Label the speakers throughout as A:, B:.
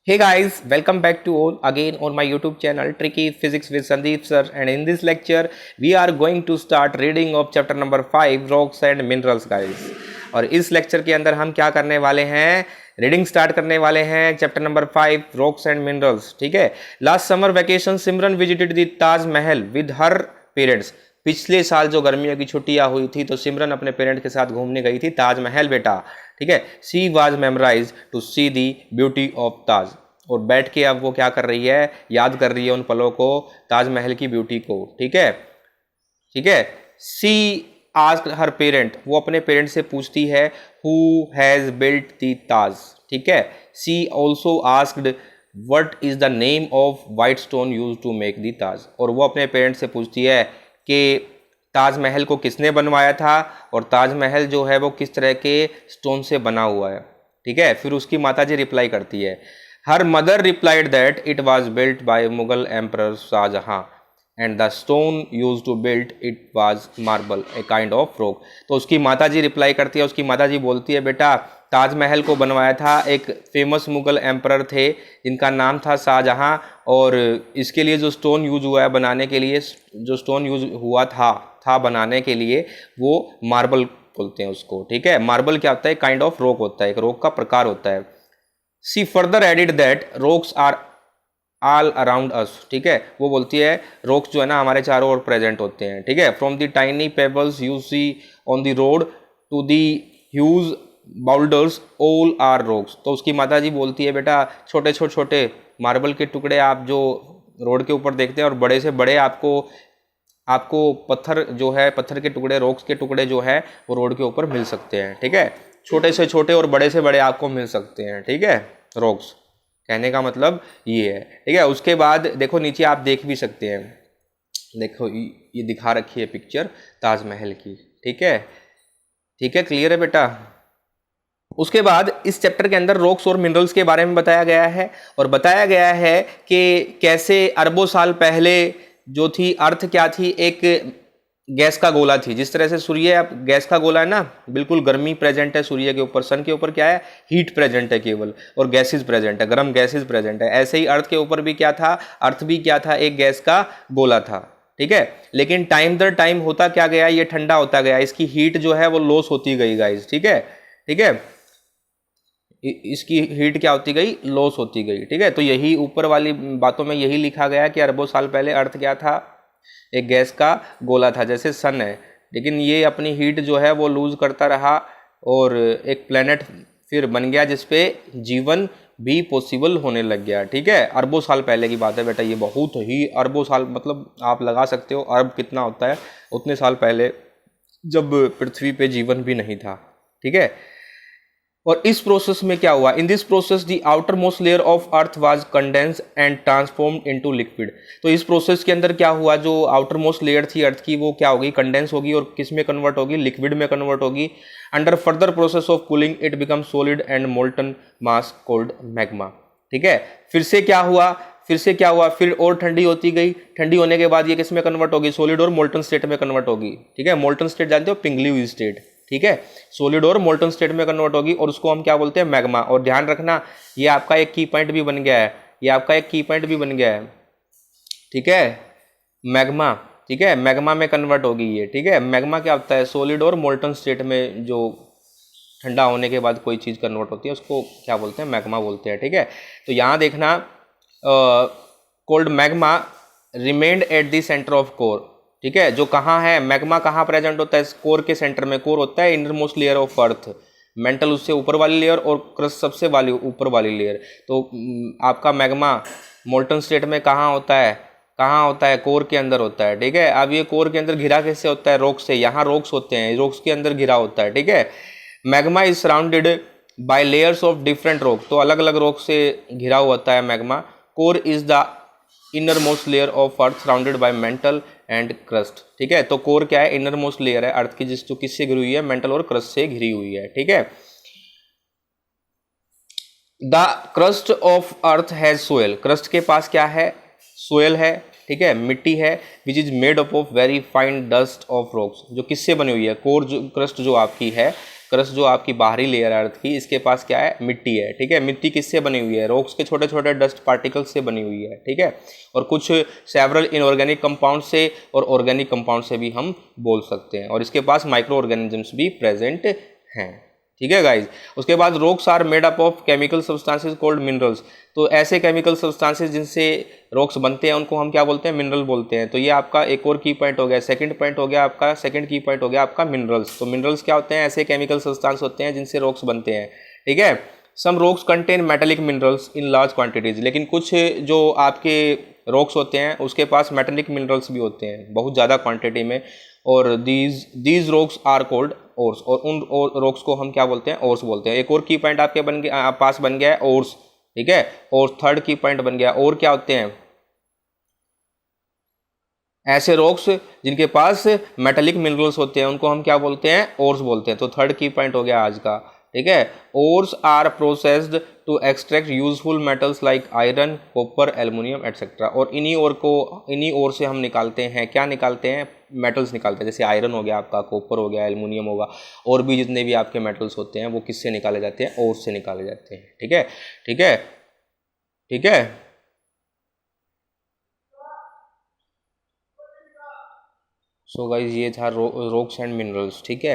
A: Hey guys, welcome back to all again on my YouTube channel Tricky Physics with Sandeep sir, and in this lecture we are going to start reading of chapter number 5 rocks and minerals guys। और इस lecture के अंदर हम क्या करने वाले हैं, reading start करने वाले हैं chapter number 5 rocks and minerals. ठीक है। Last summer vacation Simran visited the Taj Mahal with her parents. पिछले साल जो गर्मियों की छुट्टियां हुई थी तो सिमरन अपने पेरेंट के साथ घूमने गई थी ताजमहल बेटा। ठीक है। She was memorise to see the beauty of Taj. और बैठ के अब वो क्या कर रही है, याद कर रही है उन पलों को, ताजमहल की ब्यूटी को। ठीक है। ठीक है। सी आस्क्ड हर पेरेंट, वो अपने पेरेंट से पूछती है who has built the Taj. ठीक है। She also asked what is the name of white stone use to make the Taj. और वो अपने पेरेंट से पूछती है कि ताजमहल को किसने बनवाया था और ताजमहल जो है वो किस तरह के स्टोन से बना हुआ है। ठीक है। फिर उसकी माताजी रिप्लाई करती है, her mother replied that it was built by Mughal emperor Shahjahan and the stone use to built it was marble a kind of rock. तो उसकी माताजी रिप्लाई करती है, उसकी माताजी बोलती है बेटा ताजमहल को बनवाया था एक फेमस मुगल एम्परर थे जिनका नाम था शाहजहां, और इसके लिए जो स्टोन यूज हुआ है बनाने के लिए, जो स्टोन यूज हुआ था बनाने के लिए, वो मार्बल बोलते हैं उसको। ठीक है। मार्बल क्या होता है, काइंड ऑफ रॉक होता है, एक रॉक का प्रकार होता है। She further added that rocks are all around us. ठीक है। वो बोलती है रॉक्स जो है ना हमारे चारों ओर प्रेजेंट होते हैं। ठीक है। From the tiny pebbles you see on the road to the huge boulders all are rocks. तो उसकी माताजी बोलती है बेटा छोटे छोटे मार्बल के टुकड़े आप जो रोड के ऊपर देखते हैं, और बड़े से बड़े आपको पत्थर जो है, पत्थर के टुकड़े, रॉक्स के टुकड़े जो है वो रोड के ऊपर मिल सकते हैं। ठीक है। छोटे से छोटे और बड़े से बड़े आपको मिल सकते हैं। ठीक है। रॉक्स कहने का मतलब ये है। ठीक है। उसके बाद देखो नीचे आप देख भी सकते हैं, देखो ये दिखा रखी है पिक्चर ताजमहल की। ठीक है। ठीक है। क्लियर है बेटा। उसके बाद इस चैप्टर के अंदर रॉक्स और मिनरल्स के बारे में बताया गया है, और बताया गया है कि कैसे अरबों साल पहले जो थी अर्थ क्या थी, एक गैस का गोला थी। जिस तरह से सूर्य अब गैस का गोला है ना, बिल्कुल गर्मी प्रेजेंट है सूर्य के ऊपर, सन के ऊपर क्या है, हीट प्रेजेंट है केवल, और गैसेस प्रेजेंट है, गर्म गैसेस प्रेजेंट है। ऐसे ही अर्थ के ऊपर भी क्या था, अर्थ भी क्या था, एक गैस का गोला था। ठीक है। लेकिन टाइम दर टाइम होता क्या गया, ये ठंडा होता गया, इसकी हीट जो है वो लॉस होती गई गाइस। ठीक है। ठीक है। इसकी हीट क्या होती गई, लॉस होती गई। ठीक है। तो यही ऊपर वाली बातों में यही लिखा गया कि अरबों साल पहले अर्थ क्या था, एक गैस का गोला था जैसे सन है, लेकिन ये अपनी हीट जो है वो लूज करता रहा और एक प्लेनेट फिर बन गया जिसपे जीवन भी पॉसिबल होने लग गया। ठीक है। अरबों साल पहले की बात है बेटा, ये बहुत ही अरबों साल, मतलब आप लगा सकते हो अरब कितना होता है, उतने साल पहले जब पृथ्वी पे जीवन भी नहीं था। ठीक है। और इस प्रोसेस में क्या हुआ, in this process the outer most layer of earth was condense and transformed into liquid. तो इस प्रोसेस के अंदर क्या हुआ, जो आउटर मोस्ट लेयर थी अर्थ की वो क्या होगी, कंडेंस होगी, और किस में कन्वर्ट होगी, लिक्विड में कन्वर्ट होगी। Under further process of cooling it become solid and molten mass cold magma. ठीक है। फिर से क्या हुआ, फिर और ठंडी होती गई, ठंडी होने के बाद ये किस में कन्वर्ट होगी, सॉलिड और मोल्टन स्टेट में कन्वर्ट होगी। ठीक है। मोल्टन स्टेट जानते हो, पिघली हुई स्टेट। ठीक है। सॉलिड और मोल्टन स्टेट में कन्वर्ट होगी, और उसको हम क्या बोलते हैं, मैग्मा। और ध्यान रखना ये आपका एक की पॉइंट भी बन गया है, ये आपका एक की पॉइंट भी बन गया है। ठीक है। मैग्मा। ठीक है। मैग्मा में कन्वर्ट होगी ये। ठीक है। मैग्मा क्या होता है, सॉलिड और मोल्टन स्टेट में जो ठंडा होने के बाद कोई चीज़ कन्वर्ट होती है उसको क्या बोलते हैं, मैग्मा बोलते हैं। ठीक है। तो यहाँ देखना cold magma remained at the centre of core. ठीक है। जो कहाँ है, मैग्मा कहाँ प्रेजेंट होता है, कोर के सेंटर में। कोर होता है inner most layer of earth, mental उससे ऊपर वाली लेयर, और क्रस्ट सबसे वाली ऊपर वाली लेयर। तो आपका मैग्मा मोल्टन स्टेट में कहाँ होता है, कोर के अंदर होता है। ठीक है। अब ये कोर के अंदर घिरा कैसे होता है, रॉक से, यहाँ रॉक्स होते हैं, रॉक्स के अंदर घिरा होता है। ठीक है। Magma is surrounded by layers of different rock. तो अलग अलग रॉक से घिरा हुआ होता है magma. Core is the inner most layer of earth surrounded by mental and crust. ठीक है। तो कोर क्या है, इनर मोस्ट लेयर है अर्थ की, जो किससे घिरी हुई है, मेंटल और क्रस्ट से घिरी हुई है। ठीक है। The crust of earth has soil. Crust के पास क्या है, सोयल है। ठीक है। मिट्टी है, which is made up of very fine dust of rocks. जो किससे बनी हुई है, कोर जो क्रस्ट जो आपकी है क्रस्ट जो आपकी बाहरी लेयर है अर्थ की, इसके पास क्या है, मिट्टी है, ठीक है। मिट्टी किससे बनी हुई है, रॉक्स के छोटे छोटे डस्ट पार्टिकल्स से बनी हुई है, ठीक है। और कुछ सेवरल इनऑर्गेनिक कंपाउंड से और ऑर्गेनिक कंपाउंड से भी हम बोल सकते हैं। और इसके पास माइक्रो ऑर्गेनिजम्स भी प्रेजेंट हैं, ठीक है गाइज। उसके बाद rocks are made up of chemical substances called minerals. तो ऐसे केमिकल सब्सटेंसेस जिनसे रॉक्स बनते हैं उनको हम क्या बोलते हैं, मिनरल बोलते हैं। तो ये आपका एक और की पॉइंट हो गया। सेकंड पॉइंट हो गया आपका, सेकंड की पॉइंट हो गया आपका मिनरल्स। तो मिनरल्स क्या होते हैं, ऐसे केमिकल सब्सटेंस होते हैं जिनसे रॉक्स बनते हैं, ठीक है। Some rocks contain metallic minerals in large quantities. लेकिन कुछ जो आपके रॉक्स होते हैं उसके पास मेटेलिक मिनरल्स भी होते हैं बहुत ज़्यादा क्वांटिटी में। और these rocks are called ores. और उन रॉक्स को हम क्या बोलते हैं, ओर्स बोलते हैं। एक और की पॉइंट आपके पास बन गया है ओर्स, ठीक है। और थर्ड की पॉइंट बन गया, और क्या होते हैं, ऐसे रॉक्स जिनके पास मेटेलिक मिनरल्स होते हैं उनको हम क्या बोलते हैं, ओर्स बोलते हैं। तो थर्ड की पॉइंट हो गया आज का, ठीक है। Ores are processed to extract useful metals like iron, copper, aluminium etcetera. और इन्हीं ओर से हम निकालते हैं, क्या निकालते हैं, मेटल्स निकालते हैं। जैसे आयरन हो गया आपका, कॉपर हो गया, एल्युमिनियम होगा, और भी जितने भी आपके मेटल्स होते हैं वो किससे निकाले जाते हैं, ओर से निकाले जाते हैं, ठीक है, ठीक है, ठीक है। सो गाइज ये था रॉक्स एंड मिनरल्स, ठीक है।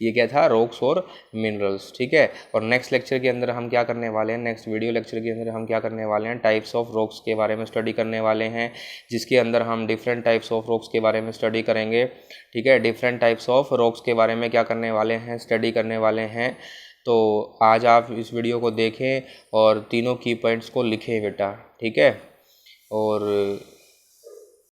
A: ये क्या था, रॉक्स और मिनरल्स, ठीक है। और नेक्स्ट लेक्चर के अंदर हम क्या करने वाले हैं, नेक्स्ट वीडियो लेक्चर के अंदर हम क्या करने वाले हैं, टाइप्स ऑफ रॉक्स के बारे में स्टडी करने वाले हैं, जिसके अंदर हम डिफरेंट टाइप्स ऑफ रॉक्स के बारे में स्टडी करेंगे, ठीक है। डिफरेंट टाइप्स ऑफ रॉक्स के बारे में क्या करने वाले हैं, स्टडी करने वाले हैं। तो आज आप इस वीडियो को देखें और तीनों की पॉइंट्स को लिखें बेटा, ठीक है। और